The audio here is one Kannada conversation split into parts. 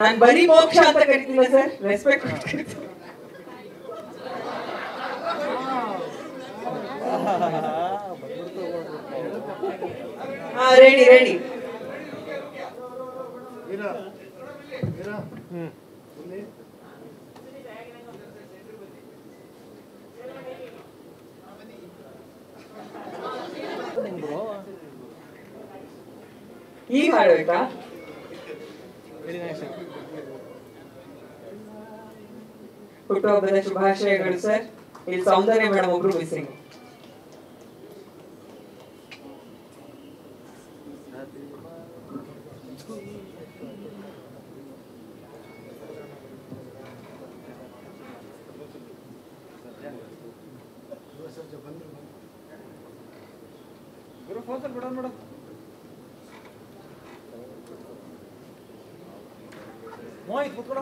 ನಾನು ಬರೀ ಮೋಕ್ಷ ಅಂತ ಕರಿತಿಲ್ಲ ಸರ್, ರೆಸ್ಪೆಕ್ಟ್ ಕೊಡ್ತೀನಿ. Ready ready. ಈಗ ಹಾಡ್ಬೇಕಾ? ಹುಟ್ಟುಹಬ್ಬದ ಶುಭಾಶಯಗಳು ಸರ್. ಇಲ್ಲಿ ಸೌಂದರ್ಯ ಮೇಡಮ್ ಒಬ್ರು ಮಿಸ್ಸಿಂಗ್. ಮೋಹಿತ್ ಕೂತ್ಕೊಡ.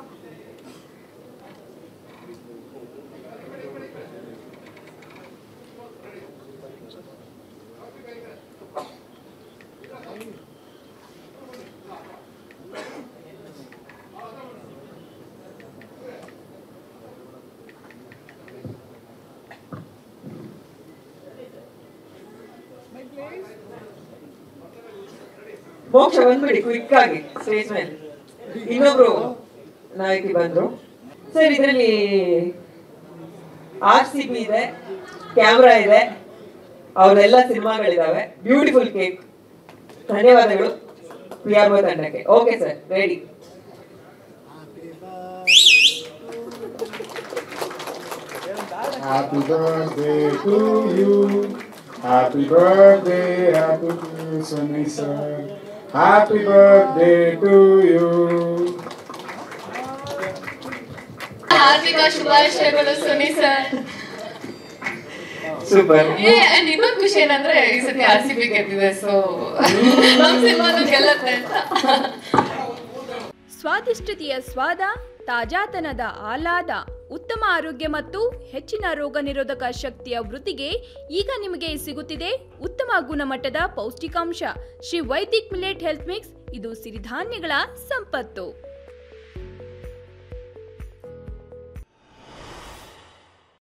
ಮೋಕ್ಷ ಬಂದ್ಬಿಡಿ ಕ್ವಿಕ್ ಆಗಿ ಸ್ಟೇಜ್ ಮೇಲೆ. ಇನ್ನೊಬ್ರು ನಾಯಕಿ ಬಂದ್ರು ಸರ್. ಇದರಲ್ಲಿ RCB ಇದೆ, ಕ್ಯಾಮ್ರಾ ಇದೆ, ಅವರೆಲ್ಲ ಸಿನಿಮಾಗಳಿದಾವೆ. Beautiful cake. ಧನ್ಯವಾದಗಳು ಪ್ರಿಯಾರ್ವ ತಂಡಕ್ಕೆ. Okay sir, ready. Happy birthday to you. Happy birthday, happy birthday, Sunny sir. Happy birthday to you. ಹಾರ್ದಿಕ ಶುಭಾಶಯಗಳು ಸುನಿ ಸರ್. ಸೂಪರ್. ಇನ್ನೊಂದು ಖುಷಿ ಏನಂದ್ರೆ ಈ ಸತಿ RCB ಗೆದ್ದಿದೆ, ಸೊ ನಮ್ಮ ಸಿನಿಮಾನು ಗೆಲ್ಲತ್ತೆ ಅಂತ. ಸ್ವಾದಿಷ್ಟತೆಯ ಸ್ವಾದ, ತಾಜಾತನದ ಆಹ್ಲಾದ, ಉತ್ತಮ ಆರೋಗ್ಯ ಮತ್ತು ಹೆಚ್ಚಿನ ರೋಗ ನಿರೋಧಕ ಶಕ್ತಿಯ ವೃದ್ಧಿಗೆ ಈಗ ನಿಮಗೆ ಸಿಗುತ್ತಿದೆ ಉತ್ತಮ ಗುಣಮಟ್ಟದ ಪೌಷ್ಟಿಕಾಂಶ. Shri Vaidik millet health mix. ಇದು ಸಿರಿಧಾನ್ಯಗಳ ಸಂಪತ್ತು.